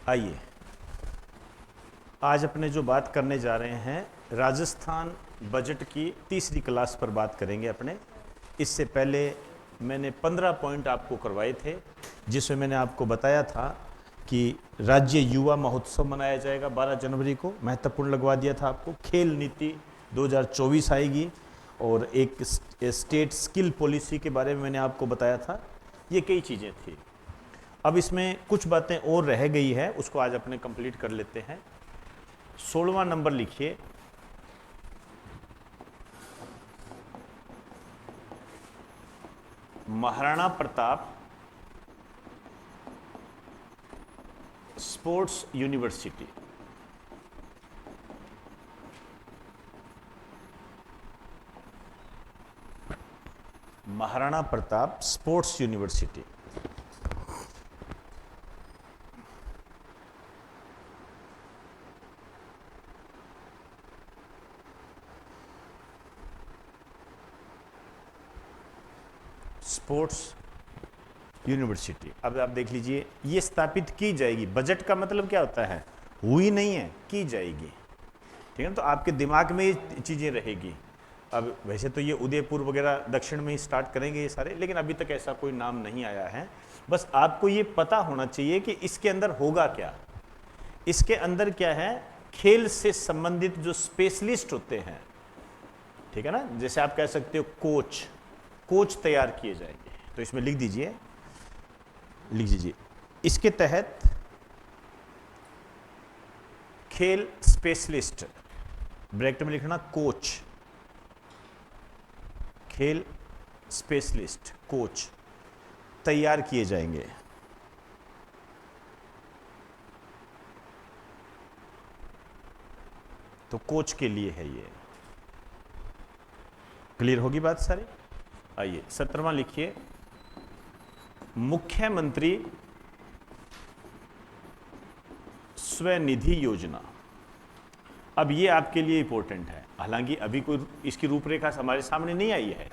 आइए, आज अपने जो बात करने जा रहे हैं राजस्थान बजट की तीसरी क्लास पर बात करेंगे अपने। इससे पहले मैंने 15 पॉइंट आपको करवाए थे, जिसमें मैंने आपको बताया था कि राज्य युवा महोत्सव मनाया जाएगा 12 जनवरी को, महत्वपूर्ण लगवा दिया था आपको। खेल नीति 2024 आएगी और एक स्टेट स्किल पॉलिसी के बारे में मैंने आपको बताया था। ये कई चीज़ें थी। अब इसमें कुछ बातें और रह गई है, उसको आज अपने कंप्लीट कर लेते हैं। 16वां नंबर लिखिए, Maharana Pratap sports university. Maharana Pratap sports university. Sports university. अब आप देख लीजिए, ये स्थापित की जाएगी। बजट का मतलब क्या होता है? हुई नहीं है, की जाएगी। ठीक है, तो आपके दिमाग में ये चीज़ें रहेगी। अब वैसे तो ये उदयपुर वगैरह दक्षिण में ही स्टार्ट करेंगे ये सारे, लेकिन अभी तक ऐसा कोई नाम नहीं आया है। बस आपको ये पता होना चाहिए कि इसके अंदर होगा क्या। इसके अंदर क्या है? खेल से संबंधित जो स्पेशलिस्ट होते हैं, ठीक है ना, जैसे आप कह सकते हो कोच, कोच तैयार किए जाएंगे। तो इसमें लिख दीजिए, लिख दीजिए, इसके तहत खेल स्पेशलिस्ट, ब्रैकेट में लिखना कोच, खेल स्पेशलिस्ट कोच तैयार किए जाएंगे। तो कोच के लिए है ये। क्लियर होगी बात सारी? आइए 17वां लिखिए, मुख्यमंत्री स्वनिधि योजना। अब ये आपके लिए इंपॉर्टेंट है। हालांकि अभी कोई इसकी रूपरेखा हमारे सामने नहीं आई है,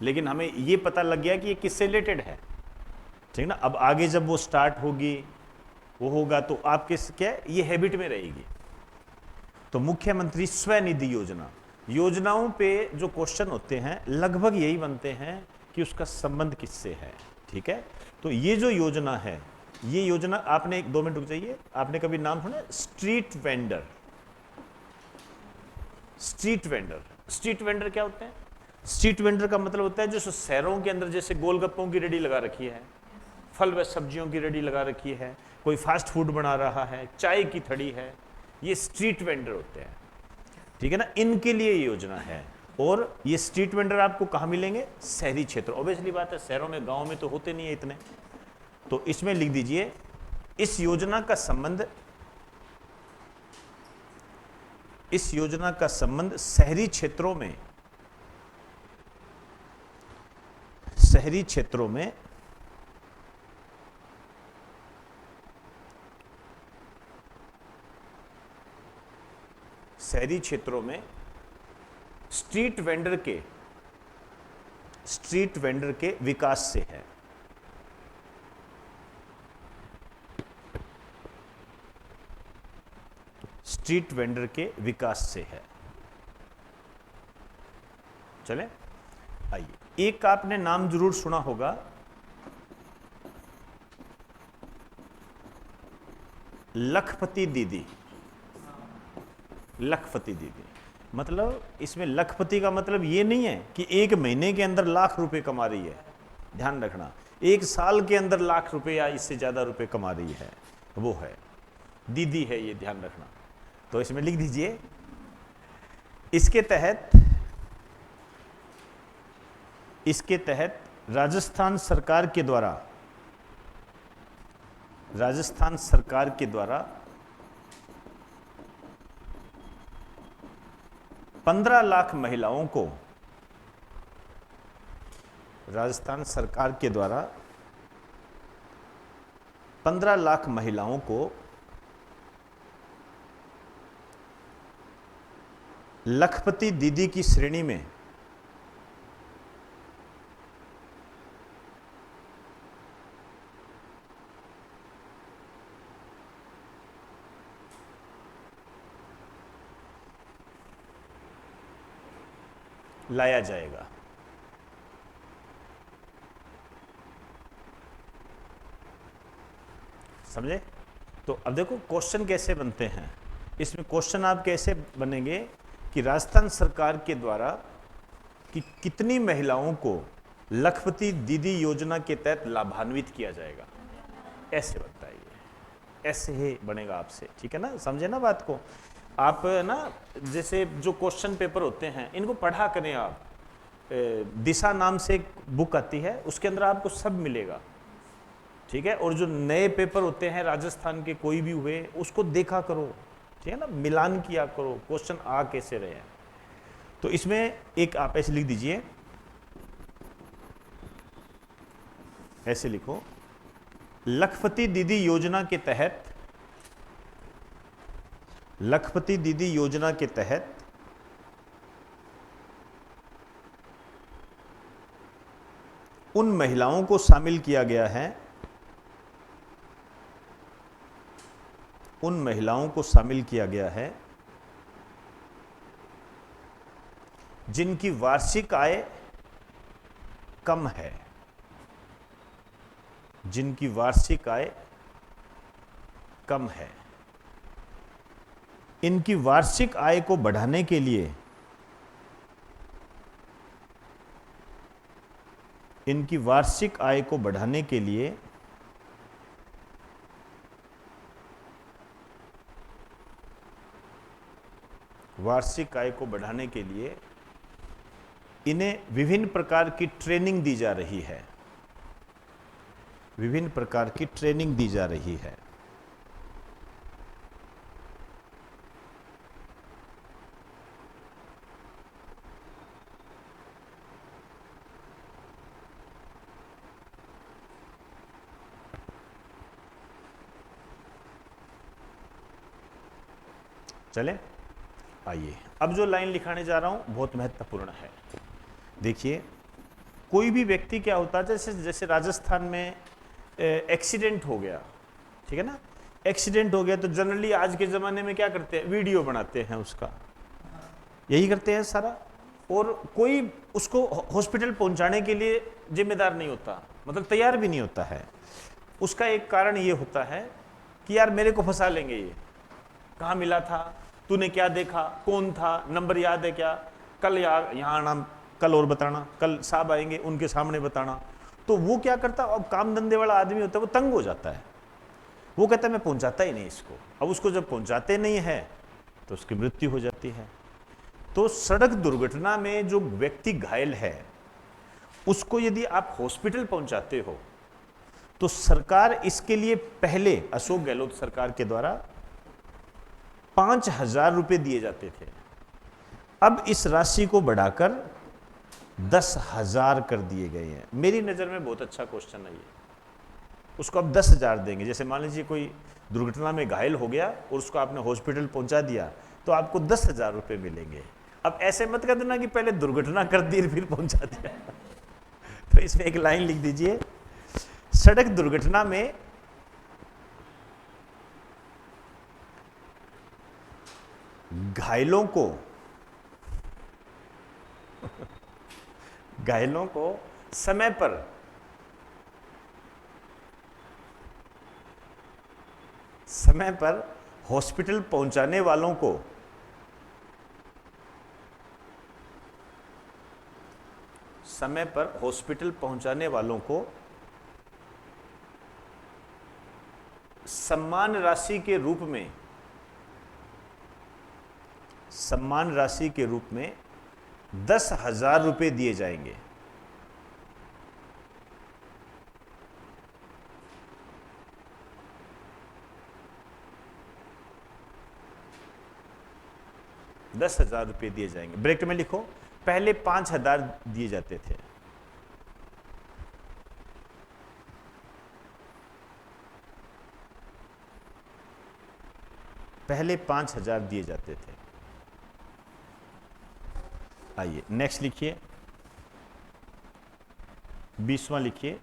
लेकिन हमें ये पता लग गया कि ये किससे रिलेटेड है। ठीक ना? अब आगे जब वो स्टार्ट होगी, वो होगा, तो आपके क्या ये हैबिट में रहेगी। तो मुख्यमंत्री स्वनिधि योजना, योजनाओं पे जो क्वेश्चन होते हैं लगभग यही बनते हैं कि उसका संबंध किससे है। ठीक है, तो ये जो योजना है, ये योजना आपने, एक 2 मिनट रुक जाइए, आपने कभी नाम सुना street vendor? Street vendor, street vendor क्या होते हैं? स्ट्रीट वेंडर का मतलब होता है जो शहरों के अंदर जैसे गोलगप्पों की रेडी लगा रखी है, फल व सब्जियों की रेडी लगा रखी है, कोई फास्ट फूड बना रहा है, चाय की थड़ी है, ये स्ट्रीट वेंडर होते हैं। ठीक है ना, इनके लिए ये योजना है। और ये स्ट्रीट वेंडर आपको कहाँ मिलेंगे? शहरी क्षेत्र। ऑब्वियसली बात है, शहरों में, गांव में तो होते नहीं है इतने। तो इसमें लिख दीजिए, इस योजना का संबंध, इस योजना का संबंध शहरी क्षेत्रों में, शहरी क्षेत्रों में शहरी क्षेत्रों में स्ट्रीट वेंडर के विकास से है। स्ट्रीट वेंडर के विकास से है। चले, आइए, एक आपने नाम जरूर सुना होगा, लखपति दीदी। लखपति दीदी मतलब, इसमें लखपति का मतलब ये नहीं है कि एक महीने के अंदर लाख रुपए कमा रही है। ध्यान रखना, एक साल के अंदर लाख रुपए या इससे ज्यादा रुपए कमा रही है, वो है दीदी है, ये ध्यान रखना। तो इसमें लिख दीजिए, इसके तहत राजस्थान सरकार के द्वारा 15 लाख महिलाओं को, राजस्थान सरकार के द्वारा 15 लाख महिलाओं को लखपति दीदी की श्रेणी में लाया जाएगा। समझे? तो अब देखो क्वेश्चन कैसे बनते हैं। इसमें क्वेश्चन आप कैसे बनेंगे कि राजस्थान सरकार के द्वारा कि कितनी महिलाओं को लखपति दीदी योजना के तहत लाभान्वित किया जाएगा, ऐसे बनता है ये, ऐसे ही बनेगा आपसे। ठीक है ना, समझे ना बात को? आप ना जैसे जो क्वेश्चन पेपर होते हैं इनको पढ़ा करें आप। दिशा नाम से एक बुक आती है, उसके अंदर आपको सब मिलेगा। ठीक है, और जो नए पेपर होते हैं राजस्थान के कोई भी हुए उसको देखा करो। ठीक है ना, मिलान किया करो क्वेश्चन आ कैसे रहे हैं। तो इसमें एक आप ऐसे लिख दीजिए, ऐसे लिखो, लखपति दीदी योजना के तहत, लखपति दीदी योजना के तहत उन महिलाओं को शामिल किया गया है, उन महिलाओं को शामिल किया गया है जिनकी वार्षिक आय कम है, जिनकी वार्षिक आय कम है। इनकी वार्षिक आय को बढ़ाने के लिए, इनकी वार्षिक आय को बढ़ाने के लिए वार्षिक आय को बढ़ाने के लिए इन्हें विभिन्न प्रकार की ट्रेनिंग दी जा रही है, विभिन्न प्रकार की ट्रेनिंग दी जा रही है। चले, आइए अब जो लाइन लिखाने जा रहा हूं बहुत महत्वपूर्ण है। देखिए, कोई भी व्यक्ति क्या होता है, जैसे जैसे राजस्थान में एक्सीडेंट हो गया, ठीक है ना, एक्सीडेंट हो गया तो जनरली आज के ज़माने में क्या करते हैं, वीडियो बनाते हैं उसका, यही करते हैं सारा। और कोई उसको हॉस्पिटल पहुंचाने के लिए जिम्मेदार नहीं होता, मतलब तैयार भी नहीं होता है। उसका एक कारण ये होता है कि यार मेरे को फंसा लेंगे, ये कहाँ मिला था, तूने क्या देखा, कौन था, नंबर याद है क्या, कल यार यहाँ आना, कल और बताना, कल साहब आएंगे उनके सामने बताना। तो वो क्या करता, अब काम धंधे वाला आदमी होता है, वो तंग हो जाता है, वो कहता है मैं पहुंचाता ही नहीं इसको। अब उसको जब पहुंचाते नहीं है तो उसकी मृत्यु हो जाती है। तो सड़क दुर्घटना में जो व्यक्ति घायल है उसको यदि आप हॉस्पिटल पहुंचाते हो तो सरकार इसके लिए पहले अशोक गहलोत सरकार के द्वारा 5,000 रुपए दिए जाते थे। अब इस राशि को बढ़ाकर 10,000 कर दिए गए हैं। मेरी नज़र में बहुत अच्छा क्वेश्चन है ये। उसको अब 10,000 देंगे। जैसे मान लीजिए कोई दुर्घटना में घायल हो गया और उसको आपने हॉस्पिटल पहुंचा दिया तो आपको 10,000 रुपए मिलेंगे। अब ऐसे मत कर देना कि पहले दुर्घटना कर दी फिर पहुंचा दिया। तो इसमें एक लाइन लिख दीजिए, सड़क दुर्घटना में घायलों को समय पर हॉस्पिटल पहुंचाने वालों को समय पर हॉस्पिटल पहुंचाने वालों को सम्मान राशि के रूप में 10,000 रुपए दिए जाएंगे। ₹10,000 दिए जाएंगे। ब्रैकेट में लिखो, पहले 5,000 दिए जाते थे। पहले 5,000 दिए जाते थे। आइए नेक्स्ट लिखिए, 20वां लिखिए,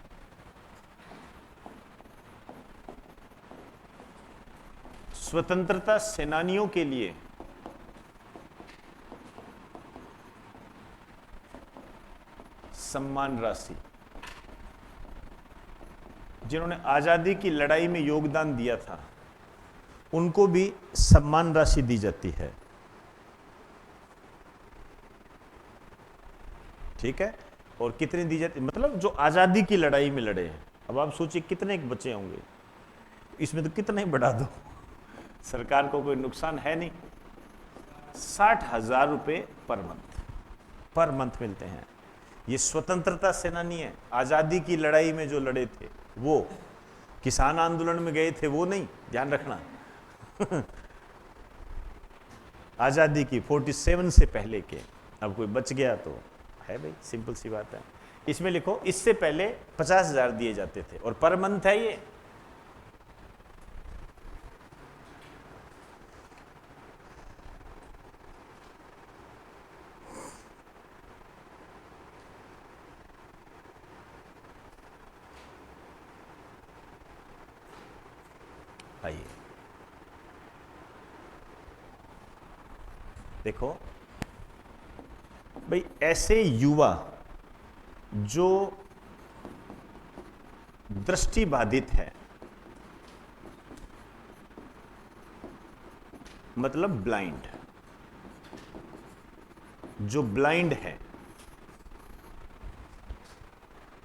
स्वतंत्रता सेनानियों के लिए सम्मान राशि, जिन्होंने आजादी की लड़ाई में योगदान दिया था उनको भी सम्मान राशि दी जाती है। ठीक है, और कितनी दी जाती, मतलब जो आजादी की लड़ाई में लड़े हैं। अब आप सोचिए कितने बचे होंगे, इसमें तो कितना ही बढ़ा दो, सरकार को कोई नुकसान है नहीं। 60,000 रुपये पर मंथ मिलते हैं। ये स्वतंत्रता सेनानी है, आजादी की लड़ाई में जो लड़े थे, वो किसान आंदोलन में गए थे वो नहीं, ध्यान रखना। आजादी की 47 से पहले के। अब कोई बच गया तो है भाई, सिंपल सी बात है। इसमें लिखो इससे पहले 50,000 दिए जाते थे और पर मंथ है ये। आइए देखो भाई, ऐसे युवा जो दृष्टिबाधित है, मतलब ब्लाइंड, जो ब्लाइंड है,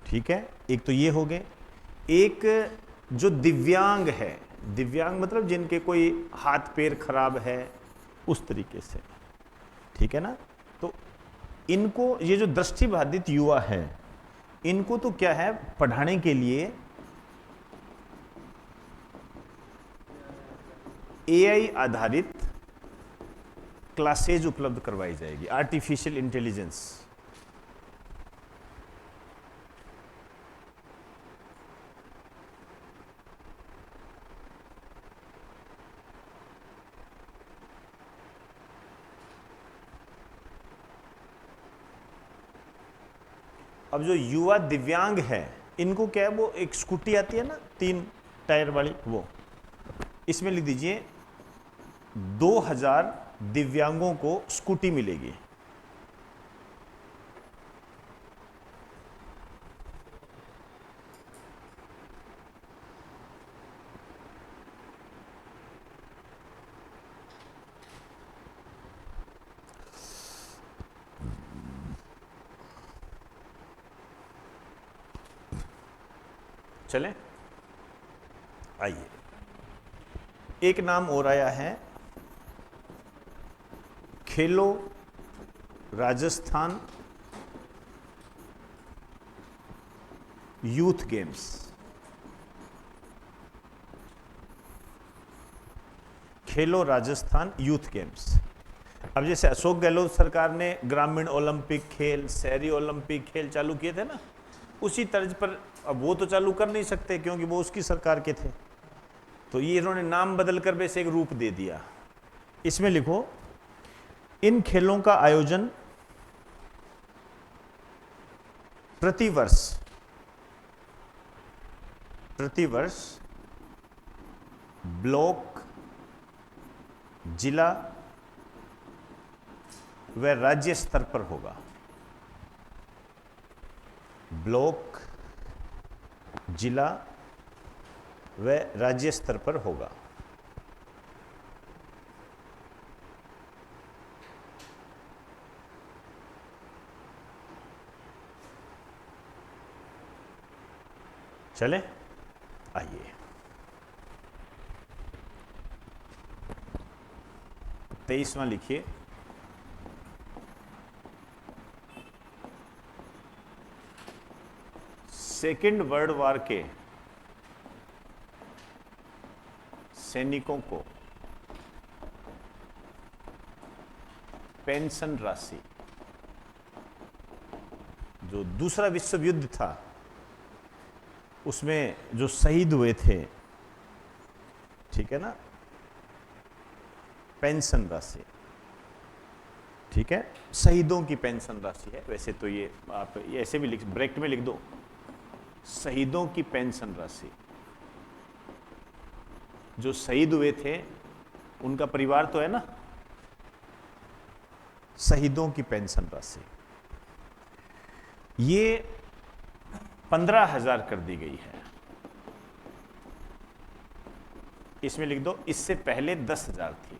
ठीक है, एक तो ये हो गए। एक जो दिव्यांग है, दिव्यांग मतलब जिनके कोई हाथ पैर खराब है उस तरीके से, ठीक है ना। तो इनको, ये जो दृष्टिबाधित युवा है, इनको तो क्या है, पढ़ाने के लिए एआई आधारित क्लासेज उपलब्ध करवाई जाएगी, आर्टिफिशियल इंटेलिजेंस। अब जो युवा दिव्यांग है, इनको क्या है, वो एक स्कूटी आती है ना 3 टायर वाली, वो इसमें लिख दीजिए 2000 दिव्यांगों को स्कूटी मिलेगी। चलें, आइए एक नाम और आया है, खेलो राजस्थान यूथ गेम्स। खेलो राजस्थान यूथ गेम्स। अब जैसे अशोक गहलोत सरकार ने ग्रामीण ओलंपिक खेल, शहरी ओलंपिक खेल चालू किए थे ना, उसी तर्ज पर अब वो तो चालू कर नहीं सकते क्योंकि वो उसकी सरकार के थे, तो ये इन्होंने नाम बदल कर वैसे एक रूप दे दिया। इसमें लिखो, इन खेलों का आयोजन प्रतिवर्ष ब्लॉक, जिला व राज्य स्तर पर होगा। ब्लॉक, जिला व राज्य स्तर पर होगा। चले, आइए 23वां लिखिए, सेकेंड वर्ल्ड वॉर के सैनिकों को पेंशन राशि, जो दूसरा विश्व युद्ध था उसमें जो शहीद हुए थे, ठीक है ना, पेंशन राशि, ठीक है, शहीदों की पेंशन राशि है। वैसे तो ये आप ये ऐसे भी लिख, ब्रैकेट में लिख दो, शहीदों की पेंशन राशि। जो शहीद हुए थे उनका परिवार तो है ना, शहीदों की पेंशन राशि। ये 15,000 कर दी गई है। इसमें लिख दो इससे पहले 10,000 थी।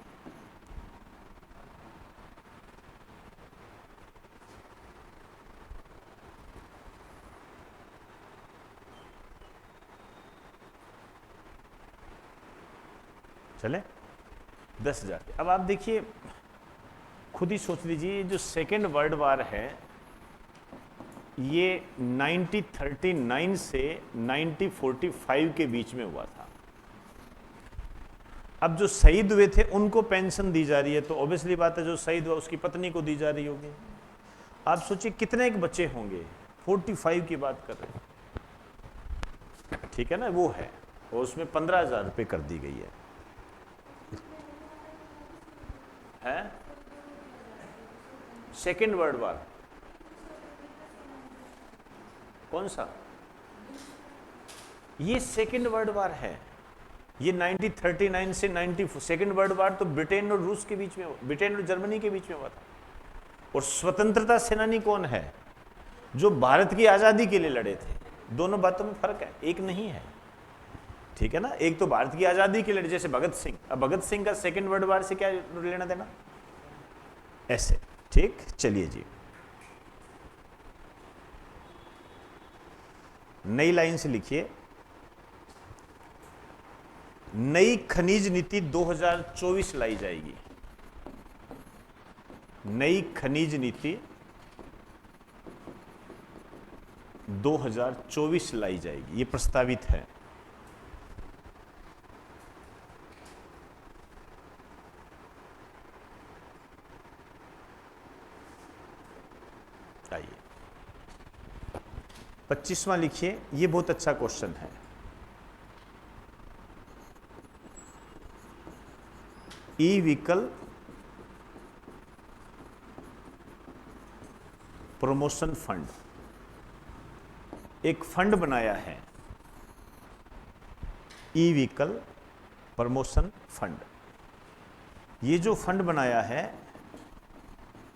चले 10,000 थी। अब आप देखिए, खुद ही सोच लीजिए, जो सेकेंड वर्ल्ड वार है ये 1939 से 1945 के बीच में हुआ था। अब जो शहीद हुए थे उनको पेंशन दी जा रही है, तो ऑब्वियसली बात है जो शहीद हुआ उसकी पत्नी को दी जा रही होगी। आप सोचिए कितने एक बच्चे होंगे, 45 की बात कर रहे हैं, ठीक है ना, वो है, और उसमें 15,000 रुपये कर दी गई है। सेकेंड वर्ल्ड वार कौन सा? ये सेकेंड वर्ल्ड वार है। ये 1939 से 90, सेकेंड वर्ल्ड वार तो ब्रिटेन और रूस के बीच में, ब्रिटेन और जर्मनी के बीच में हुआ था। और स्वतंत्रता सेनानी कौन है? जो भारत की आजादी के लिए लड़े थे। दोनों बातों में फर्क है, एक नहीं है, ठीक है ना। एक तो भारत की आजादी के लिए, जैसे भगत सिंह। अब भगत सिंह का सेकेंड वर्ल्ड वार से क्या लेना देना, ऐसे, ठीक। चलिए जी, नई लाइन से लिखिए, नई खनिज नीति 2024 लाई जाएगी। नई खनिज नीति 2024 लाई जाएगी, ये प्रस्तावित है। आइए 25वां लिखिए, ये बहुत अच्छा क्वेश्चन है। ई व्हीकल प्रमोशन फंड, एक फंड बनाया है, ई व्हीकल प्रमोशन फंड। ये जो फंड बनाया है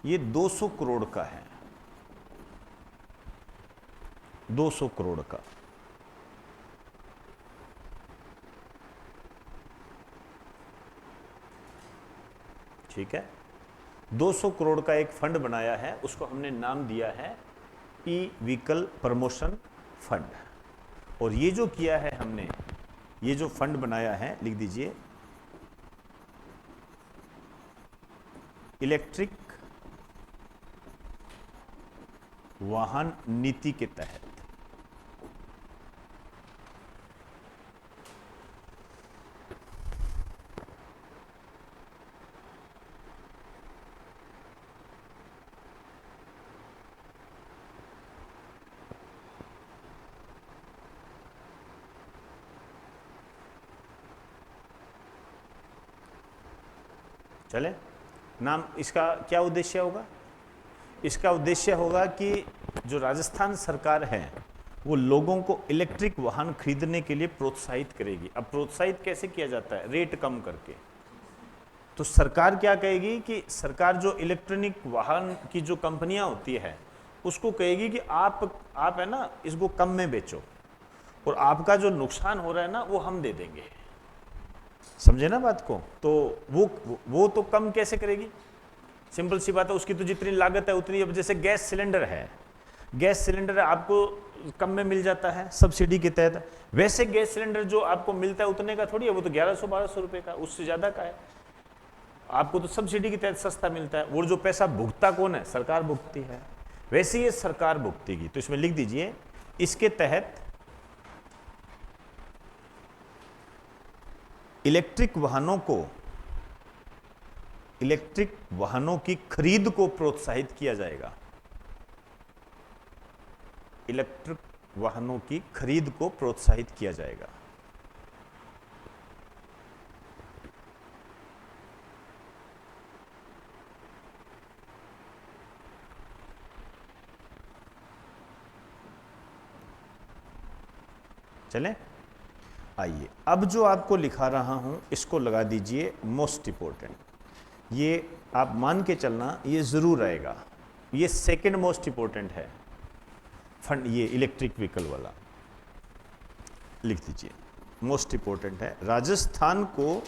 ये 200 करोड़ का है, 200 करोड़ का। ठीक है, 200 करोड़ का एक फंड बनाया है, उसको हमने नाम दिया है ई व्हीकल प्रमोशन फंड। और ये जो किया है हमने, ये जो फंड बनाया है, लिख दीजिए इलेक्ट्रिक वाहन नीति के तहत। चले, नाम इसका क्या उद्देश्य होगा? इसका उद्देश्य होगा कि जो राजस्थान सरकार है वो लोगों को इलेक्ट्रिक वाहन खरीदने के लिए प्रोत्साहित करेगी। अब प्रोत्साहित कैसे किया जाता है? रेट कम करके। तो सरकार क्या कहेगी कि सरकार जो इलेक्ट्रॉनिक वाहन की जो कंपनियां होती है उसको कहेगी कि आप है ना इसको कम में बेचो, और आपका जो नुकसान हो रहा है ना वो हम दे देंगे। समझे ना बात को? तो वो तो कम कैसे करेगी? सिंपल सी बात है, उसकी तो जितनी लागत है उतनी। अब जैसे गैस सिलेंडर है, गैस सिलेंडर आपको कम में मिल जाता है सब्सिडी के तहत, वैसे गैस सिलेंडर जो आपको मिलता है उतने का थोड़ी है, वो तो 1100-1200 रुपए का, उससे ज्यादा का है। आपको तो सब्सिडी के तहत सस्ता मिलता है। वो जो पैसा भुगता कौन है? सरकार भुगती है। वैसे ये सरकार भुगतेगी। तो इसमें लिख दीजिए इसके तहत इलेक्ट्रिक वाहनों की खरीद को प्रोत्साहित किया जाएगा। इलेक्ट्रिक वाहनों की खरीद को प्रोत्साहित किया जाएगा। चलें, आइए अब जो आपको लिखा रहा हूं इसको लगा दीजिए मोस्ट इंपोर्टेंट। ये आप मान के चलना, ये जरूर आएगा, ये सेकंड मोस्ट इंपोर्टेंट है। फंड, ये इलेक्ट्रिक व्हीकल वाला लिख दीजिए, मोस्ट इंपॉर्टेंट है। राजस्थान को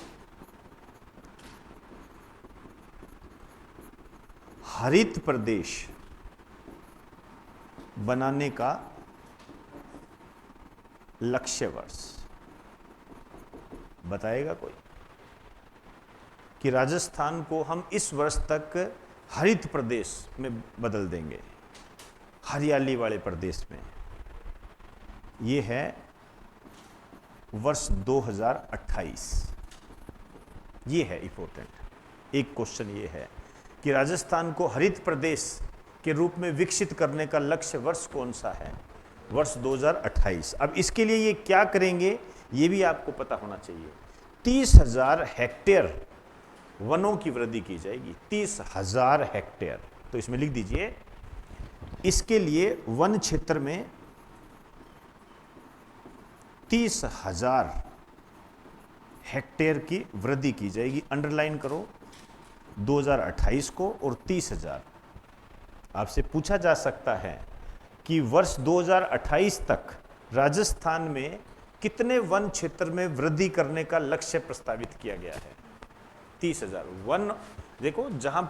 हरित प्रदेश बनाने का लक्ष्य वर्ष बताएगा कोई, कि राजस्थान को हम इस वर्ष तक हरित प्रदेश में बदल देंगे, हरियाली वाले प्रदेश में। ये है वर्ष 2028। ये है इंपॉर्टेंट एक क्वेश्चन, ये है कि राजस्थान को हरित प्रदेश के रूप में विकसित करने का लक्ष्य वर्ष कौन सा है? वर्ष 2028। अब इसके लिए ये क्या करेंगे ये भी आपको पता होना चाहिए। 30,000 हेक्टेयर वनों की वृद्धि की जाएगी, 30,000 हेक्टेयर। तो इसमें लिख दीजिए, इसके लिए वन क्षेत्र में 30,000 हेक्टेयर की वृद्धि की जाएगी। अंडरलाइन करो 2028 को और 30,000। आपसे पूछा जा सकता है कि वर्ष 2028 तक राजस्थान में कितने वन क्षेत्र में वृद्धि करने का लक्ष्य प्रस्तावित किया गया है? 30,000 वन। देखो, जहां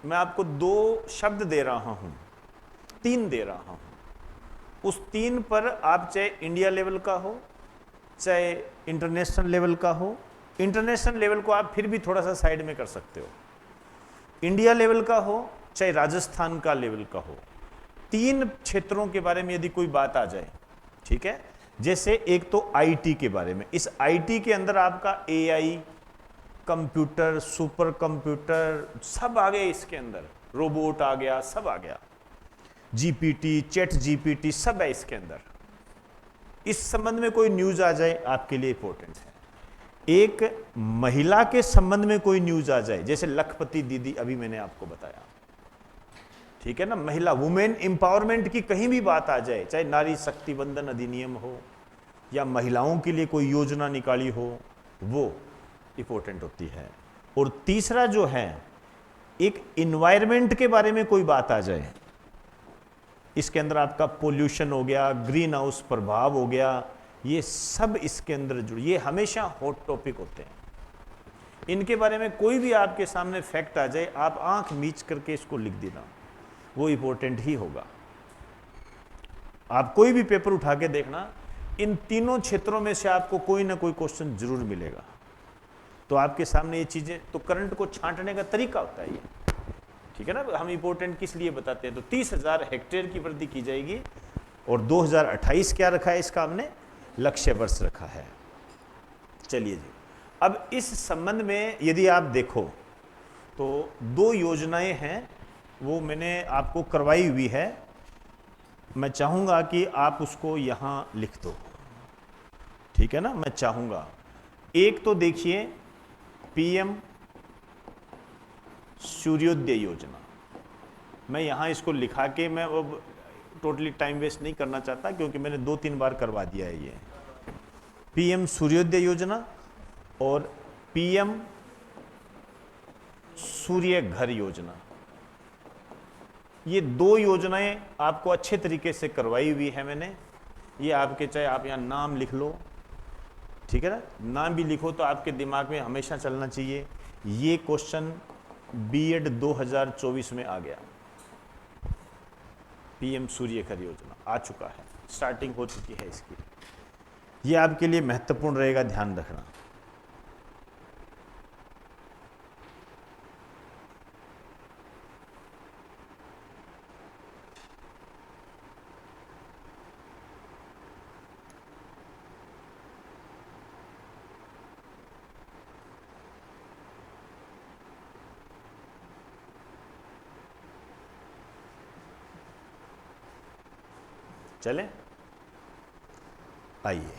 मैं आपको 2 शब्द दे रहा हूं, 3 दे रहा हूं, उस 3 पर आप चाहे इंडिया लेवल का हो चाहे इंटरनेशनल लेवल का हो, इंटरनेशनल लेवल को आप फिर भी थोड़ा सा साइड में कर सकते हो, इंडिया लेवल का हो चाहे राजस्थान का लेवल का हो, 3 क्षेत्रों के बारे में यदि कोई बात आ जाए, ठीक है, जैसे एक तो आईटी के बारे में, इस आईटी के अंदर आपका एआई, कंप्यूटर, सुपर कंप्यूटर सब आ गए, इसके अंदर रोबोट आ गया, सब आ गया, जीपीटी, चैट जीपीटी सब है इसके अंदर। इस संबंध में कोई न्यूज आ जाए आपके लिए इंपॉर्टेंट है। एक महिला के संबंध में कोई न्यूज आ जाए, जैसे लखपति दीदी अभी मैंने आपको बताया, ठीक है ना, महिला वुमेन एम्पावरमेंट की कहीं भी बात आ जाए, चाहे नारी शक्ति वंदन अधिनियम हो या महिलाओं के लिए कोई योजना निकाली हो, वो इंपॉर्टेंट होती है। और तीसरा जो है, एक इन्वायरमेंट के बारे में कोई बात आ जाए, इसके अंदर आपका पोल्यूशन हो गया, ग्रीन हाउस प्रभाव हो गया, ये सब इसके अंदर जुड़, ये हमेशा हॉट टॉपिक होते हैं। इनके बारे में कोई भी आपके सामने फैक्ट आ जाए, आप आंख मीच करके इसको लिख देना, वो इंपॉर्टेंट ही होगा। आप कोई भी पेपर उठा के देखना, इन तीनों क्षेत्रों में से आपको कोई ना कोई क्वेश्चन जरूर मिलेगा। तो आपके सामने ये चीजें, तो करंट को छांटने का तरीका होता है ये, ठीक है ना। हम इंपॉर्टेंट किस लिए बताते हैं? तो 30,000 हेक्टेयर की वृद्धि की जाएगी और 2028 क्या रखा है इसका हमने? लक्ष्य वर्ष रखा है। चलिए जी, अब इस संबंध में यदि आप देखो तो 2 योजनाएं हैं, वो मैंने आपको करवाई हुई है, मैं चाहूंगा कि आप उसको यहां लिख दो, ठीक है ना। मैं चाहूंगा, एक तो देखिए पीएम सूर्योदय योजना, मैं यहां इसको लिखा के, मैं अब टोटली टाइम वेस्ट नहीं करना चाहता क्योंकि मैंने 2-3 बार करवा दिया है। ये पीएम सूर्योदय योजना और पीएम सूर्य घर योजना, ये 2 योजनाएं आपको अच्छे तरीके से करवाई हुई है मैंने। ये आपके, चाहे आप यहां नाम लिख लो, ठीक है ना, नाम भी लिखो तो आपके दिमाग में हमेशा चलना चाहिए। ये क्वेश्चन बीएड 2024 में आ गया, पीएम सूर्य घर योजना आ चुका है, स्टार्टिंग हो चुकी है इसकी। ये आपके लिए महत्वपूर्ण रहेगा, ध्यान रखना। चले, आइए,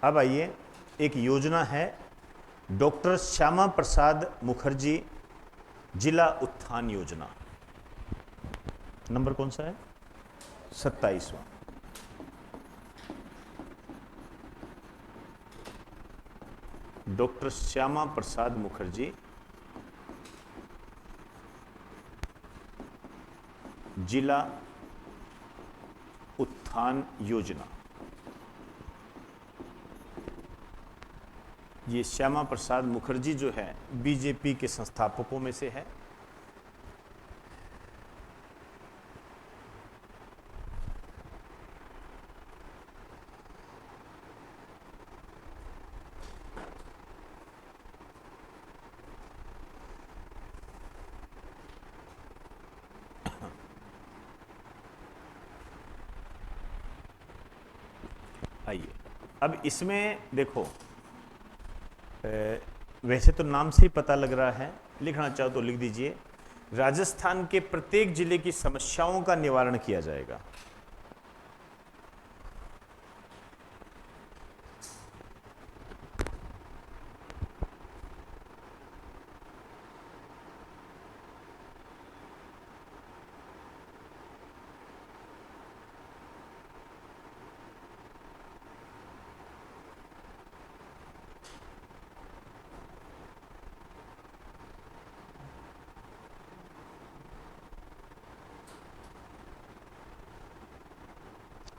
अब आइए, एक योजना है डॉक्टर श्यामा प्रसाद मुखर्जी जिला उत्थान योजना। नंबर कौन सा है? 27वां। डॉक्टर श्यामा प्रसाद मुखर्जी जिला उत्थान योजना। ये श्यामा प्रसाद मुखर्जी जो है बीजेपी के संस्थापकों में से है। आइए अब इसमें देखो, वैसे तो नाम से ही पता लग रहा है, लिखना चाहो तो लिख दीजिए, राजस्थान के प्रत्येक जिले की समस्याओं का निवारण किया जाएगा।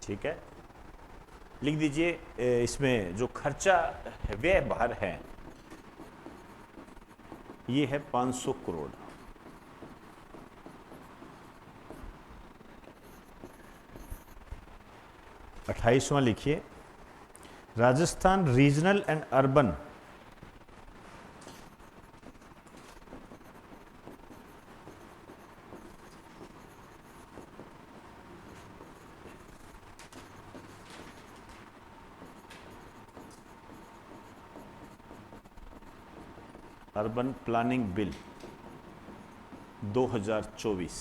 ठीक है, लिख दीजिए, इसमें जो खर्चा व्यय भार है ये है 500 करोड़। 28वां लिखिए, Rajasthan regional and urban urban planning bill 2024।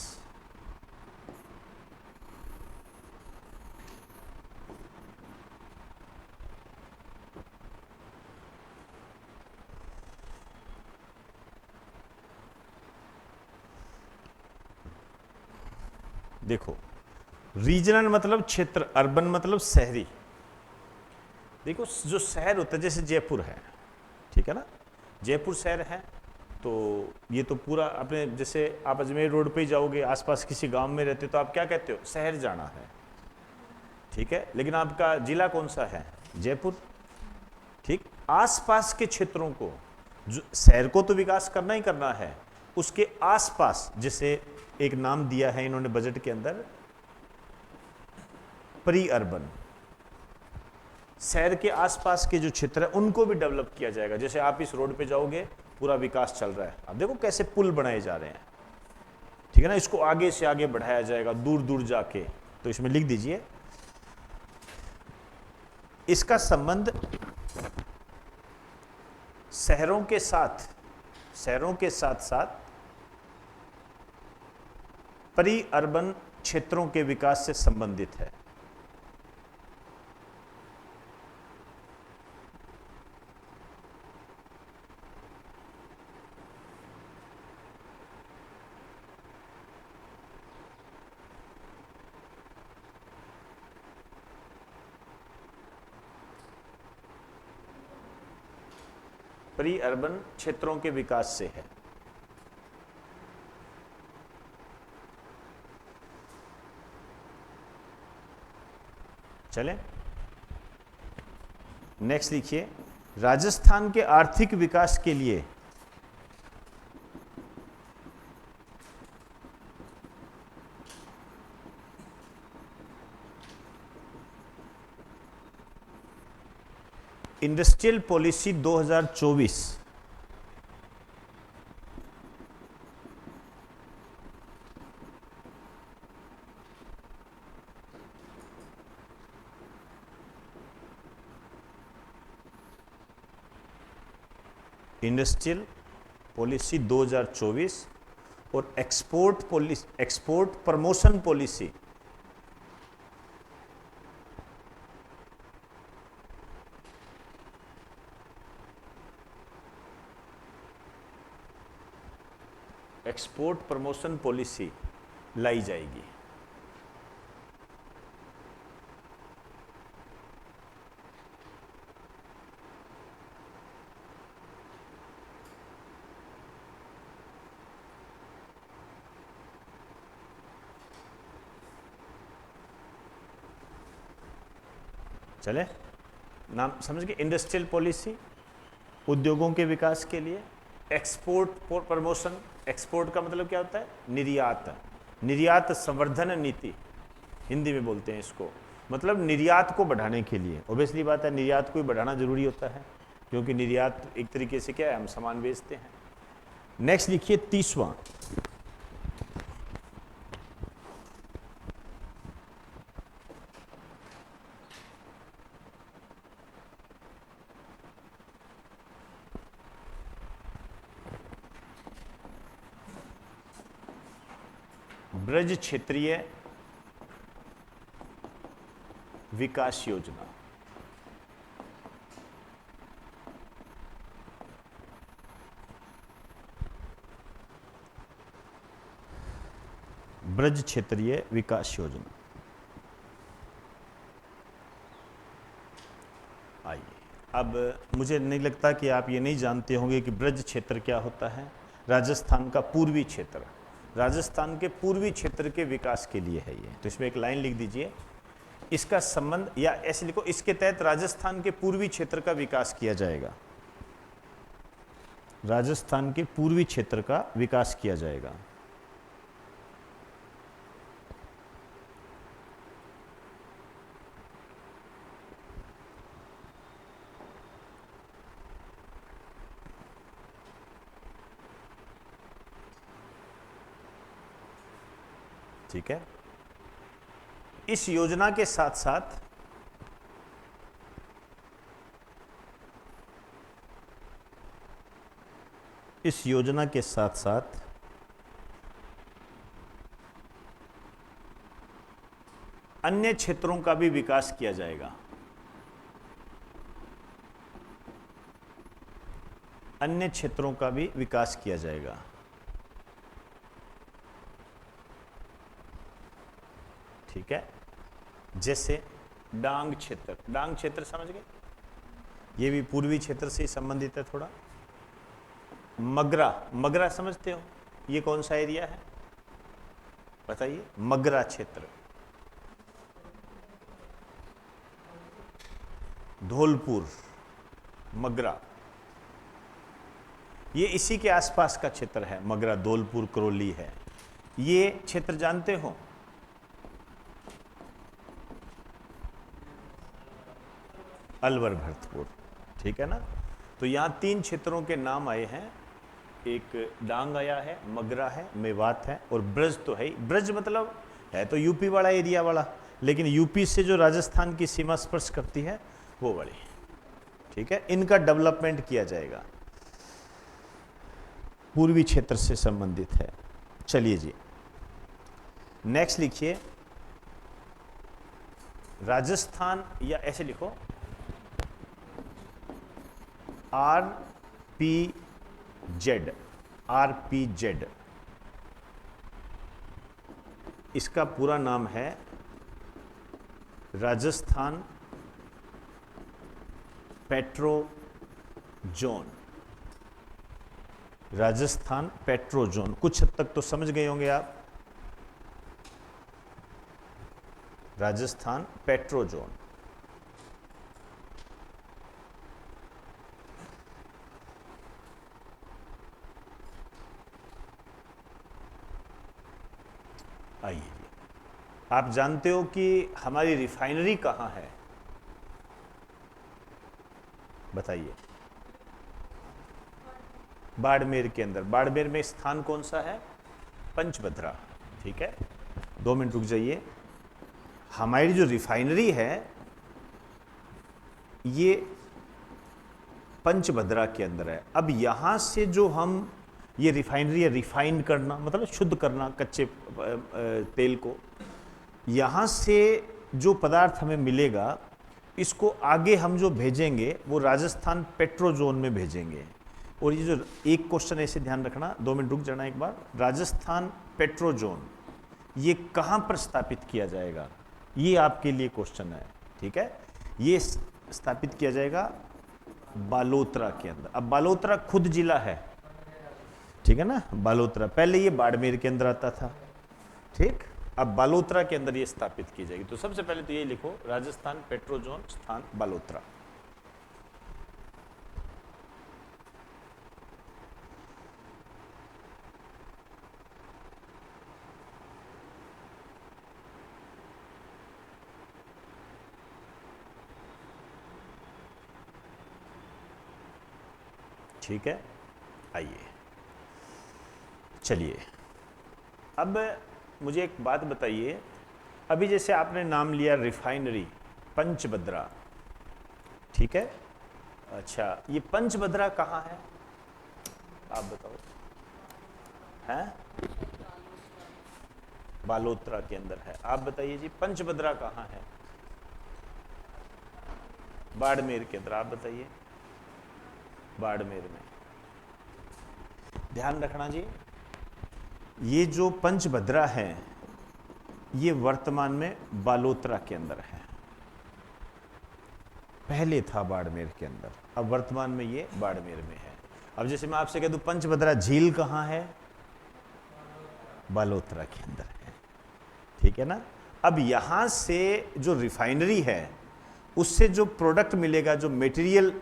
देखो, रीजनल मतलब क्षेत्र, अर्बन मतलब शहरी। देखो जो शहर होता है, जैसे जयपुर है, ठीक है ना, जयपुर शहर है, तो ये तो पूरा अपने, जैसे आप अजमेर रोड पे ही जाओगे, आसपास किसी गांव में रहते हो तो आप क्या कहते हो, शहर जाना है, ठीक है, लेकिन आपका जिला कौन सा है, जयपुर। ठीक, आसपास के क्षेत्रों को, जो शहर को तो विकास करना ही करना है, उसके आसपास, जैसे एक नाम दिया है इन्होंने बजट के अंदर, प्री अर्बन, शहर के आसपास के जो क्षेत्र है उनको भी डेवलप किया जाएगा। जैसे आप इस रोड पे जाओगे, पूरा विकास चल रहा है, अब देखो कैसे पुल बनाए जा रहे हैं, ठीक है ना, इसको आगे से आगे बढ़ाया जाएगा, दूर दूर जाके। तो इसमें लिख दीजिए, इसका संबंध शहरों के साथ साथ परी अर्बन क्षेत्रों के विकास से संबंधित है। परी अर्बन क्षेत्रों के विकास से है। चलें, नेक्स्ट लिखिए, राजस्थान के आर्थिक विकास के लिए इंडस्ट्रियल पॉलिसी 2024 इंडस्ट्रियल पॉलिसी 2024 और एक्सपोर्ट प्रमोशन पॉलिसी लाई जाएगी। चले, नाम समझ गए। इंडस्ट्रियल पॉलिसी, उद्योगों के विकास के लिए। एक्सपोर्ट प्रमोशन, एक्सपोर्ट का मतलब क्या होता है? निर्यात, निर्यात संवर्धन नीति हिंदी में बोलते हैं इसको, मतलब निर्यात को बढ़ाने के लिए। ऑब्वियसली बात है, निर्यात को ही बढ़ाना जरूरी होता है, क्योंकि निर्यात एक तरीके से क्या है, हम सामान बेचते हैं। नेक्स्ट लिखिए 30वां, ब्रज क्षेत्रीय विकास योजना। ब्रज क्षेत्रीय विकास योजना। आइए, अब मुझे नहीं लगता कि आप ये नहीं जानते होंगे कि ब्रज क्षेत्र क्या होता है। राजस्थान का पूर्वी क्षेत्र, राजस्थान के पूर्वी क्षेत्र के विकास के लिए है ये। तो इसमें एक लाइन लिख दीजिए, इसका संबंध, या ऐसे लिखो, इसके तहत राजस्थान के पूर्वी क्षेत्र का विकास किया जाएगा। राजस्थान के पूर्वी क्षेत्र का विकास किया जाएगा। ठीक है, इस योजना के साथ साथ इस योजना के साथ साथ अन्य क्षेत्रों का भी विकास किया जाएगा। अन्य क्षेत्रों का भी विकास किया जाएगा। ठीक है, जैसे डांग क्षेत्र, डांग क्षेत्र समझ गए, ये भी पूर्वी क्षेत्र से संबंधित है थोड़ा। मगरा, मगरा समझते हो, ये कौन सा एरिया है बताइए? मगरा क्षेत्र, धौलपुर, मगरा, ये इसी के आसपास का क्षेत्र है। मगरा, धौलपुर, करौली है ये क्षेत्र, जानते हो? अलवर, भरतपुर, ठीक है ना। तो यहाँ 3 क्षेत्रों के नाम आए हैं, एक डांग आया है, मगरा है, मेवात है, और ब्रज तो है ही। ब्रज मतलब है तो यूपी वाला एरिया वाला, लेकिन यूपी से जो राजस्थान की सीमा स्पर्श करती है वो वाली। ठीक है, इनका डेवलपमेंट किया जाएगा, पूर्वी क्षेत्र से संबंधित है। चलिए जी, नेक्स्ट लिखिए, राजस्थान, या ऐसे लिखो RPZ, RPZ, इसका पूरा नाम है Rajasthan petro zone. Rajasthan petro zone, कुछ हद तक तो समझ गए होंगे आप। राजस्थान पेट्रो जोन, आइए, आप जानते हो कि हमारी रिफाइनरी कहाँ है? बताइए। बाड़मेर के अंदर। बाड़मेर में स्थान कौन सा है? पंचभद्रा। ठीक है, 2 मिनट रुक जाइए। हमारी जो रिफाइनरी है ये पंचभद्रा के अंदर है। अब यहां से जो हम ये रिफाइनरी है, रिफाइन करना मतलब शुद्ध करना कच्चे तेल को, यहाँ से जो पदार्थ हमें मिलेगा इसको आगे हम जो भेजेंगे वो राजस्थान पेट्रो जोन में भेजेंगे। और ये जो एक क्वेश्चन ऐसे ध्यान रखना, 2 मिनट रुक जाना एक बार। राजस्थान पेट्रो जोन ये कहाँ पर स्थापित किया जाएगा, ये आपके लिए क्वेश्चन है। ठीक है, ये स्थापित किया जाएगा बालोतरा के अंदर। अब बालोतरा खुद जिला है, ठीक है ना, बालोतरा। पहले ये बाड़मेर के अंदर आता था। ठीक, अब बालोतरा के अंदर ये स्थापित की जाएगी। तो सबसे पहले तो ये लिखो, राजस्थान पेट्रोजोन स्थान बालोतरा। ठीक है, आइए चलिए। अब मुझे एक बात बताइए, अभी जैसे आपने नाम लिया रिफाइनरी पंचभद्रा, ठीक है, अच्छा ये पंचभद्रा कहाँ है आप बताओ? हैं? बालोतरा के अंदर है। आप बताइए जी, पंचभद्रा कहाँ है? बाड़मेर के अंदर। आप बताइए। बाड़मेर में। ध्यान रखना जी, ये जो पंचभद्रा है ये वर्तमान में बालोतरा के अंदर है। पहले था बाड़मेर के अंदर, अब वर्तमान में ये बाड़मेर में है। अब जैसे मैं आपसे कह दूं पंचभद्रा झील कहाँ है? बालोतरा के अंदर है, ठीक है ना। अब यहां से जो रिफाइनरी है उससे जो प्रोडक्ट मिलेगा, जो मटेरियल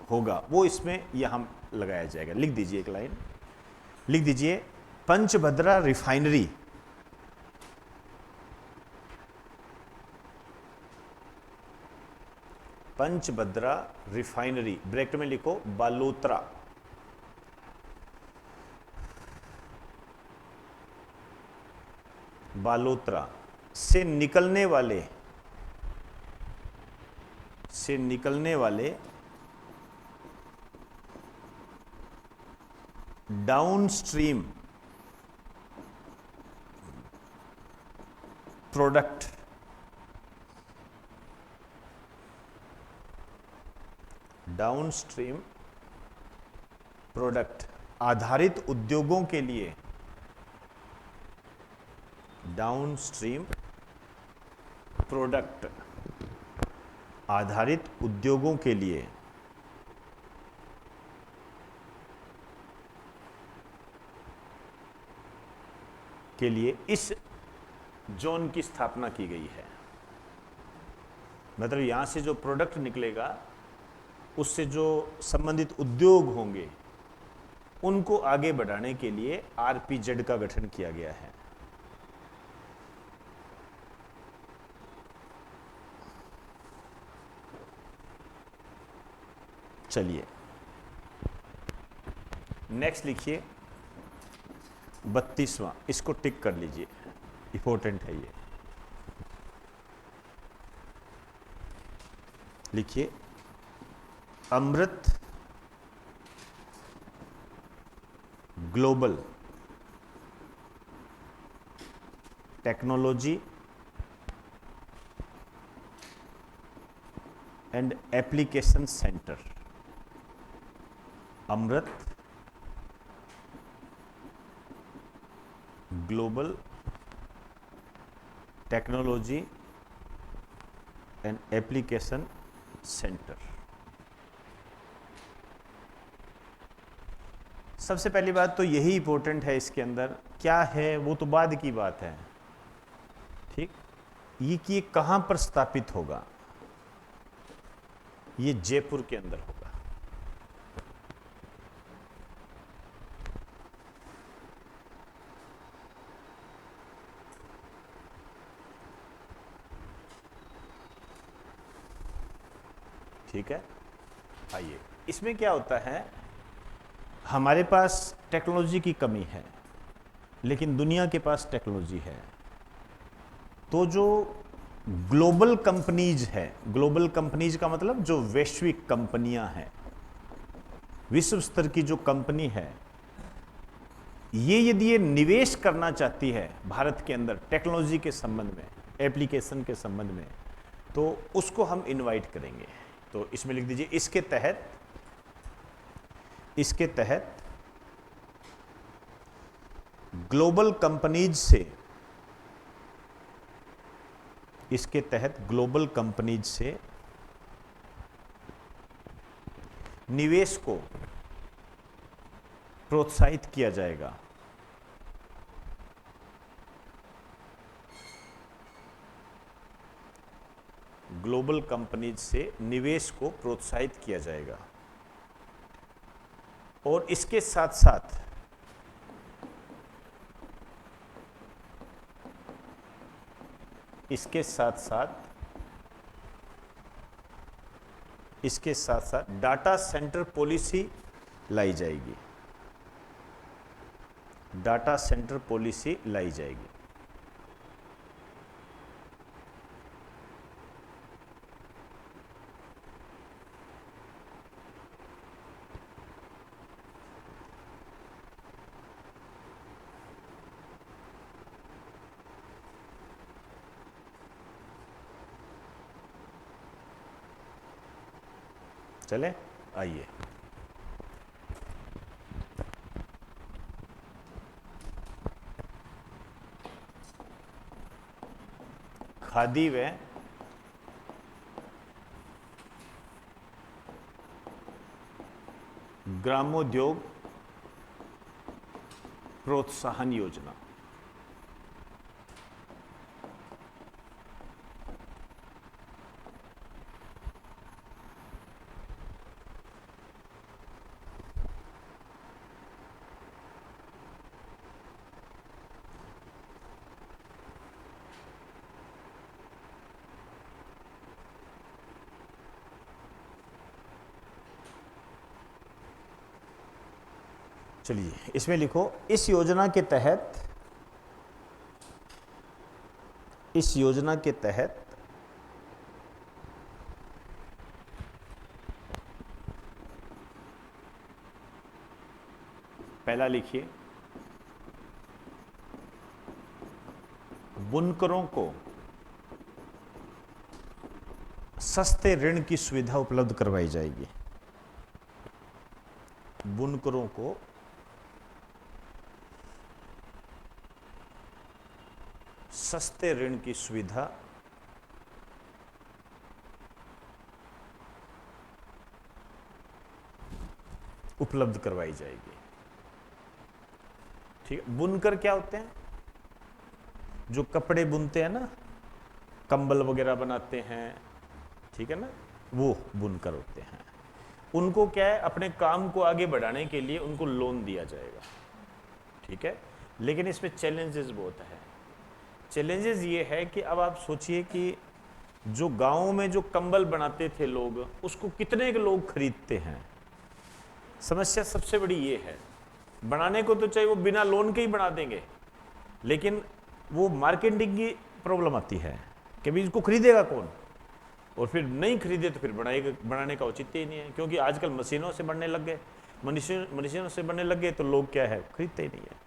होगा, वो इसमें यहां लगाया जाएगा। लिख दीजिए, एक लाइन लिख दीजिए, Pachbhadra refinery Pachbhadra refinery bracket में लिखो बालोतरा। बालोतरा से निकलने वाले डाउनस्ट्रीम प्रोडक्ट आधारित उद्योगों के लिए, डाउनस्ट्रीम प्रोडक्ट आधारित उद्योगों के लिए इस जोन की स्थापना की गई है। मतलब यहां से जो प्रोडक्ट निकलेगा उससे जो संबंधित उद्योग होंगे उनको आगे बढ़ाने के लिए आरपीजेड का गठन किया गया है। चलिए नेक्स्ट लिखिए 32वां, इसको टिक कर लीजिए, इंपॉर्टेंट है ये। लिखिए Amrit global technology and application centre. Amrit global technology and application centre. सबसे पहली बात तो यही इंपॉर्टेंट है, इसके अंदर क्या है वो तो बाद की बात है, ठीक। ये कि कहां पर स्थापित होगा, ये जयपुर के अंदर होगा। ठीक है, आइए इसमें क्या होता है, हमारे पास टेक्नोलॉजी की कमी है लेकिन दुनिया के पास टेक्नोलॉजी है। तो जो ग्लोबल कंपनीज है, ग्लोबल कंपनीज का मतलब जो वैश्विक कंपनियां हैं, विश्व स्तर की जो कंपनी है, ये यदि ये निवेश करना चाहती है भारत के अंदर टेक्नोलॉजी के संबंध में, एप्लीकेशन के संबंध में, तो उसको हम इनवाइट करेंगे। तो इसमें लिख दीजिए इसके तहत ग्लोबल कंपनीज से निवेश को प्रोत्साहित किया जाएगा। ग्लोबल कंपनीज से निवेश को प्रोत्साहित किया जाएगा। और इसके साथ साथ इसके साथ साथ डाटा सेंटर पॉलिसी लाई जाएगी। डाटा सेंटर पॉलिसी लाई जाएगी। चले आइए, खादी व ग्रामोद्योग प्रोत्साहन योजना। चलिए इसमें लिखो, इस योजना के तहत पहला लिखिए, बुनकरों को सस्ते ऋण की सुविधा उपलब्ध करवाई जाएगी। बुनकरों को सस्ते ऋण की सुविधा उपलब्ध करवाई जाएगी। ठीक है। बुनकर क्या होते हैं? जो कपड़े बुनते हैं ना, कंबल वगैरह बनाते हैं, ठीक है ना, वो बुनकर होते हैं। उनको क्या है, अपने काम को आगे बढ़ाने के लिए उनको लोन दिया जाएगा। ठीक है। लेकिन इसमें चैलेंजेस बहुत है। चैलेंजेस ये है कि अब आप सोचिए कि जो गांवों में जो कंबल बनाते थे लोग, उसको कितने के लोग खरीदते हैं। समस्या सबसे बड़ी ये है। बनाने को तो चाहे वो बिना लोन के ही बना देंगे, लेकिन वो मार्केटिंग की प्रॉब्लम आती है कि भाई इसको खरीदेगा कौन, और फिर नहीं खरीदे तो फिर बनाने का औचित्य ही नहीं है, क्योंकि आजकल मशीनों से बनने लग गए, मशीनों से बनने लग गए तो लोग क्या है, खरीदते ही नहीं है।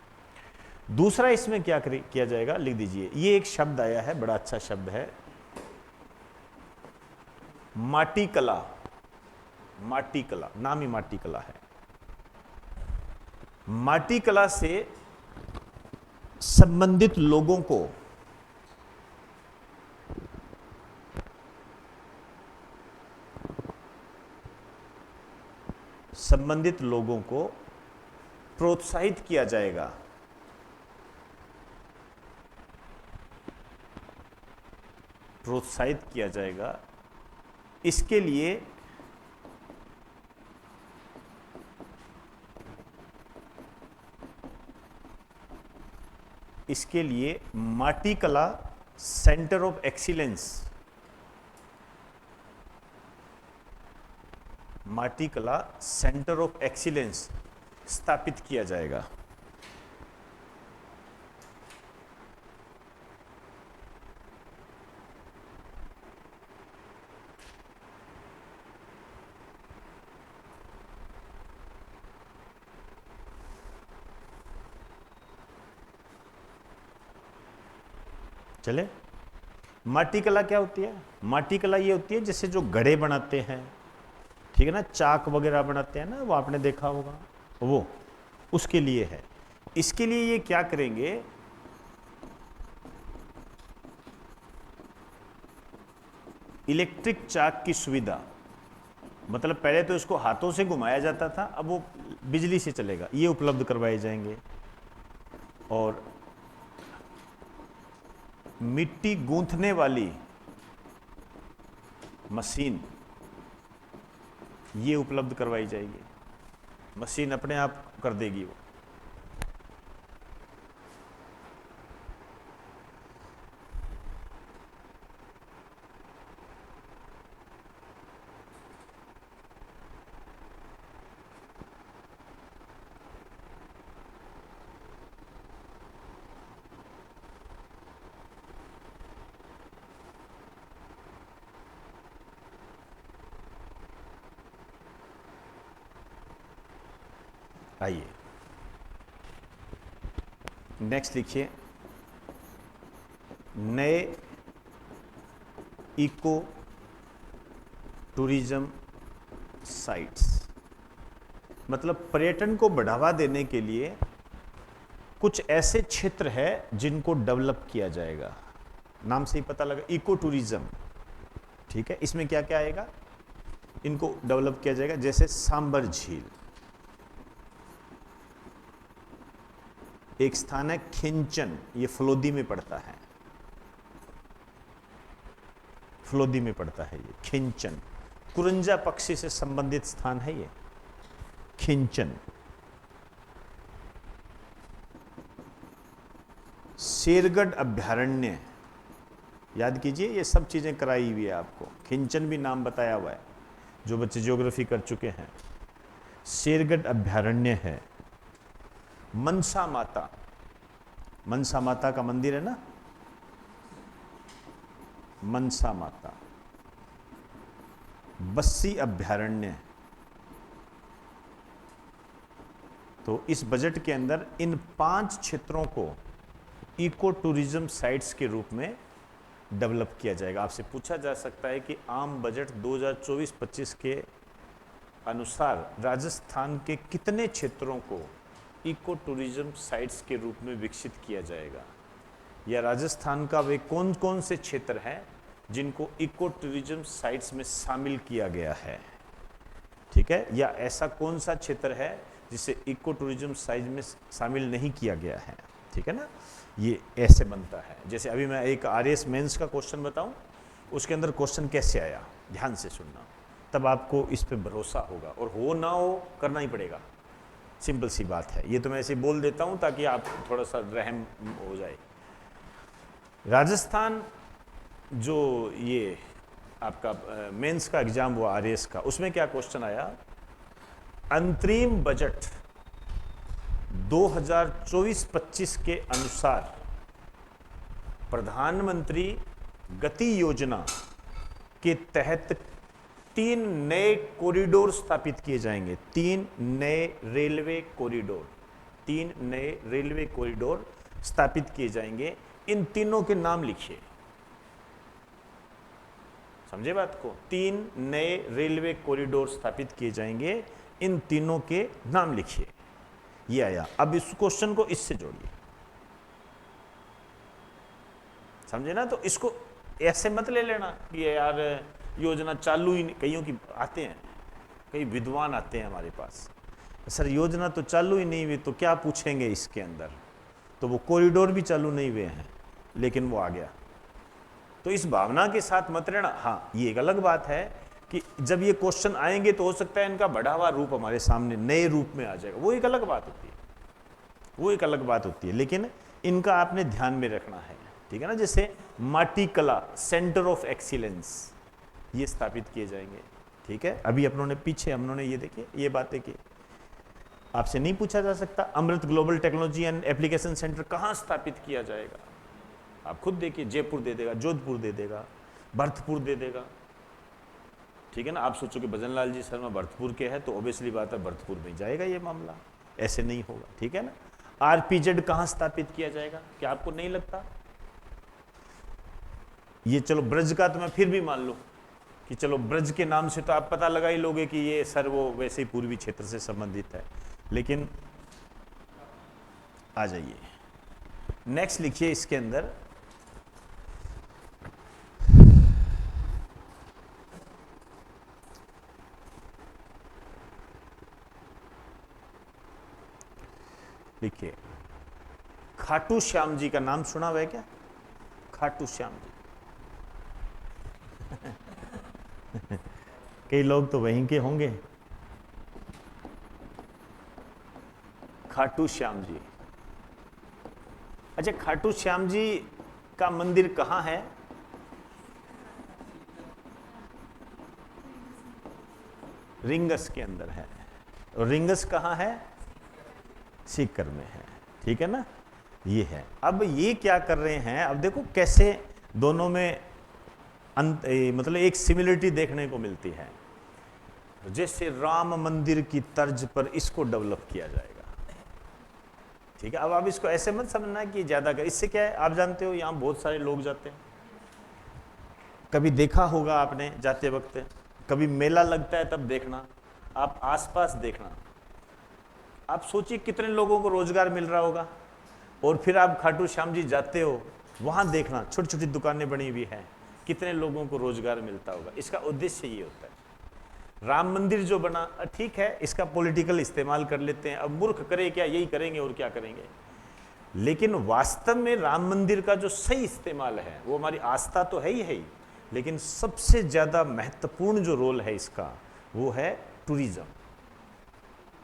दूसरा इसमें क्या किया जाएगा, लिख दीजिए, ये एक शब्द आया है, बड़ा अच्छा शब्द है, माटी कला। माटी कला, नाम ही माटी कला है। माटी कला से संबंधित लोगों को प्रोत्साहित किया जाएगा। प्रोत्साहित किया जाएगा। इसके लिए माटी कला सेंटर ऑफ एक्सीलेंस, माटी कला सेंटर ऑफ एक्सीलेंस स्थापित किया जाएगा। चले, माटी कला क्या होती है? माटी कला ये होती है जैसे जो घड़े बनाते हैं, ठीक है ना, चाक वगैरह बनाते हैं ना, वो आपने देखा होगा, वो उसके लिए है। इसके लिए ये क्या करेंगे, इलेक्ट्रिक चाक की सुविधा, मतलब पहले तो इसको हाथों से घुमाया जाता था, अब वो बिजली से चलेगा, ये उपलब्ध करवाए जाएंगे। और मिट्टी गूंथने वाली मशीन ये उपलब्ध करवाई जाएगी, मशीन अपने आप कर देगी वो। आइए नेक्स्ट लिखिए, नए इको टूरिज्म साइट्स, मतलब पर्यटन को बढ़ावा देने के लिए कुछ ऐसे क्षेत्र है जिनको डेवलप किया जाएगा। नाम से ही पता लगा, इको टूरिज्म, ठीक है। इसमें क्या क्या आएगा, इनको डेवलप किया जाएगा। जैसे सांबर झील, एक स्थान है खिंचन, ये फलोदी में पड़ता है, फलोदी में पड़ता है ये खिंचन, कुरंजा पक्षी से संबंधित स्थान है ये खिंचन। शेरगढ़ अभ्यारण्य, याद कीजिए ये सब चीजें कराई हुई है आपको। खिंचन भी नाम बताया हुआ है जो बच्चे ज्योग्राफी कर चुके हैं। शेरगढ़ अभ्यारण्य है। मनसा माता, मनसा माता का मंदिर है ना, मनसा माता। बस्सी अभ्यारण्य, तो इस बजट के अंदर इन 5 क्षेत्रों को इको टूरिज्म साइट्स के रूप में डेवलप किया जाएगा। आपसे पूछा जा सकता है कि आम बजट 2024-25 के अनुसार राजस्थान के कितने क्षेत्रों को इको टूरिज्म साइट्स के रूप में विकसित किया जाएगा, या राजस्थान का वे कौन कौन से क्षेत्र हैं जिनको इको टूरिज्म साइट्स में शामिल किया गया है, ठीक है, या ऐसा कौन सा क्षेत्र है जिसे इको टूरिज्म साइट में शामिल नहीं किया गया है, ठीक है ना। ये ऐसे बनता है। जैसे अभी मैं एक आरएस मेंस का क्वेश्चन बताऊं, उसके अंदर क्वेश्चन कैसे आया, ध्यान से सुनना, तब आपको इस पे भरोसा होगा, और हो ना हो करना ही पड़ेगा, सिंपल सी बात है। ये तो मैं ऐसे बोल देता हूं ताकि आप थोड़ा सा रहम हो जाए। राजस्थान जो ये आपका मेंस का एग्जाम हुआ आरएस का, उसमें क्या क्वेश्चन आया, अंतरिम बजट 2024-25 के अनुसार प्रधानमंत्री गति योजना के तहत 3 नए कॉरिडोर स्थापित किए जाएंगे। 3 नए रेलवे कॉरिडोर, 3 नए रेलवे कॉरिडोर स्थापित किए जाएंगे। इन तीनों के नाम लिखिए, समझे बात को। 3 नए रेलवे कॉरिडोर स्थापित किए जाएंगे, इन तीनों के नाम लिखिए। ये आया। अब इस क्वेश्चन को इससे जोड़िए, समझे ना। तो इसको ऐसे मत ले लेना कि यार योजना चालू ही नहीं, कईयों की आते हैं, कई विद्वान आते हैं हमारे पास, सर योजना तो चालू ही नहीं हुई तो क्या पूछेंगे इसके अंदर, तो वो कॉरिडोर भी चालू नहीं हुए हैं लेकिन वो आ गया। तो इस भावना के साथ मत रहना। हाँ, ये एक अलग बात है कि जब ये क्वेश्चन आएंगे तो हो सकता है इनका बढ़ा हुआ रूप हमारे सामने नए रूप में आ जाएगा, वो एक अलग बात होती है, वो एक अलग बात होती है, लेकिन इनका आपने ध्यान में रखना है, ठीक है ना। जैसे माटी कला सेंटर ऑफ एक्सीलेंस, ये स्थापित किए जाएंगे, ठीक है। अभी अपनों ने पीछे हमने ये देखिए ये बातें की, आपसे नहीं पूछा जा सकता Amrit global technology and application centre कहाँ स्थापित किया जाएगा, आप खुद देखिए, जयपुर दे देगा, जोधपुर दे देगा, भरतपुर दे देगा, ठीक है ना। आप सोचो कि भजन लाल जी शर्मा भरतपुर के हैं तो ऑब्वियसली बात है भरतपुर में जाएगा ये मामला, ऐसे नहीं होगा, ठीक है ना। आरपीजेड कहाँ स्थापित किया जाएगा, क्या आपको नहीं लगता। ये चलो ब्रज का तो मैं फिर भी मान लूं कि चलो ब्रज के नाम से तो आप पता लगा ही लोगे कि ये सर वो वैसे ही पूर्वी क्षेत्र से संबंधित है, लेकिन आ जाइए नेक्स्ट लिखिए इसके अंदर लिखिए खाटू श्याम जी का नाम सुना हुआ है क्या, खाटू श्याम जी कई लोग तो वहीं के होंगे। खाटू श्याम जी। अच्छा, खाटू श्याम जी का मंदिर कहाँ है? रिंगस के अंदर है। और रिंगस कहाँ है? सीकर में है। ठीक है ना, ये है। अब ये क्या कर रहे हैं, अब देखो कैसे दोनों में मतलब एक सिमिलरिटी देखने को मिलती है। जैसे राम मंदिर की तर्ज पर इसको डेवलप किया जाएगा। ठीक है, अब आप इसको ऐसे मत समझना कि ज्यादा कर, इससे क्या है, आप जानते हो यहाँ बहुत सारे लोग जाते हैं, कभी देखा होगा आपने जाते वक्त, कभी मेला लगता है तब देखना, आप आसपास देखना, आप सोचिए कितने लोगों को रोजगार मिल रहा होगा। और फिर आप खाटू श्याम जी जाते हो, वहां देखना छोटी छोटी दुकानें बनी हुई हैं, कितने लोगों को रोजगार मिलता होगा। इसका उद्देश्य ये होता है। राम मंदिर जो बना, ठीक है, इसका पॉलिटिकल इस्तेमाल कर लेते हैं, अब मूर्ख करे क्या, यही करेंगे और क्या करेंगे। लेकिन वास्तव में राम मंदिर का जो सही इस्तेमाल है, वो हमारी आस्था तो है ही, लेकिन सबसे ज्यादा महत्वपूर्ण जो रोल है इसका, वो है टूरिज्म।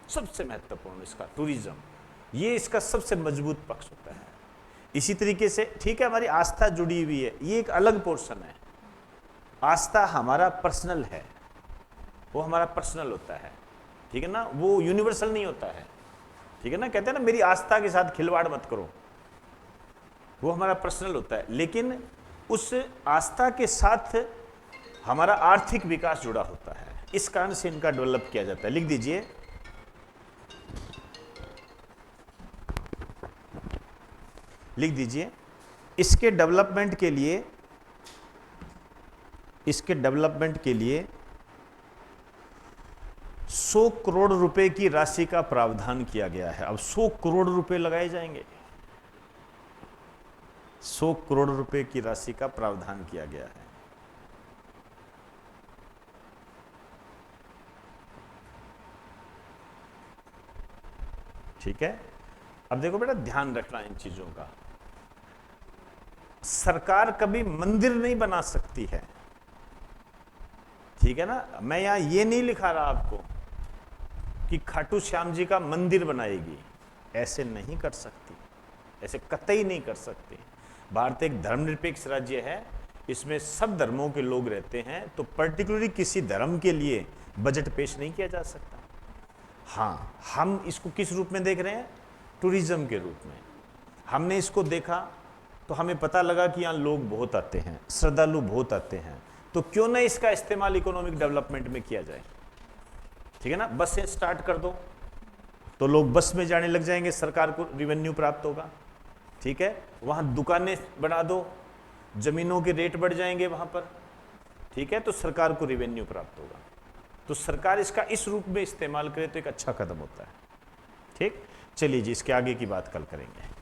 सबसे महत्वपूर्ण इसका टूरिज्म, ये इसका सबसे मजबूत पक्ष होता है। इसी तरीके से, ठीक है, हमारी आस्था जुड़ी हुई है, ये एक अलग पोर्शन है। आस्था हमारा पर्सनल है, वो हमारा पर्सनल होता है, ठीक है ना, वो यूनिवर्सल नहीं होता है। ठीक है ना, कहते हैं ना मेरी आस्था के साथ खिलवाड़ मत करो, वो हमारा पर्सनल होता है। लेकिन उस आस्था के साथ हमारा आर्थिक विकास जुड़ा होता है, इस कारण से इनका डेवलप किया जाता है। लिख दीजिए, लिख दीजिए, इसके डेवलपमेंट के लिए 100 करोड़ रुपए की राशि का प्रावधान किया गया है। अब 100 करोड़ रुपए लगाए जाएंगे, 100 करोड़ रुपए की राशि का प्रावधान किया गया है। ठीक है, अब देखो बेटा, ध्यान रखना इन चीजों का। सरकार कभी मंदिर नहीं बना सकती है, ठीक है ना। मैं यहां ये नहीं लिखा रहा आपको कि खाटू श्याम जी का मंदिर बनाएगी, ऐसे नहीं कर सकती, ऐसे कतई नहीं कर सकती। भारत एक धर्मनिरपेक्ष राज्य है, इसमें सब धर्मों के लोग रहते हैं, तो पर्टिकुलरली किसी धर्म के लिए बजट पेश नहीं किया जा सकता। हाँ, हम इसको किस रूप में देख रहे हैं? टूरिज्म के रूप में। हमने इसको देखा तो हमें पता लगा कि यहाँ लोग बहुत आते हैं, श्रद्धालु बहुत आते हैं, तो क्यों ना इसका इस्तेमाल इकोनॉमिक डेवलपमेंट में किया जाए। ठीक है ना, बसें स्टार्ट कर दो तो लोग बस में जाने लग जाएंगे, सरकार को रिवेन्यू प्राप्त होगा। ठीक है, वहां दुकानें बना दो, जमीनों के रेट बढ़ जाएंगे वहां पर, ठीक है, तो सरकार को रिवेन्यू प्राप्त होगा। तो सरकार इसका इस रूप में इस्तेमाल करे तो एक अच्छा कदम होता है। ठीक, चलिए जी, इसके आगे की बात कल करेंगे।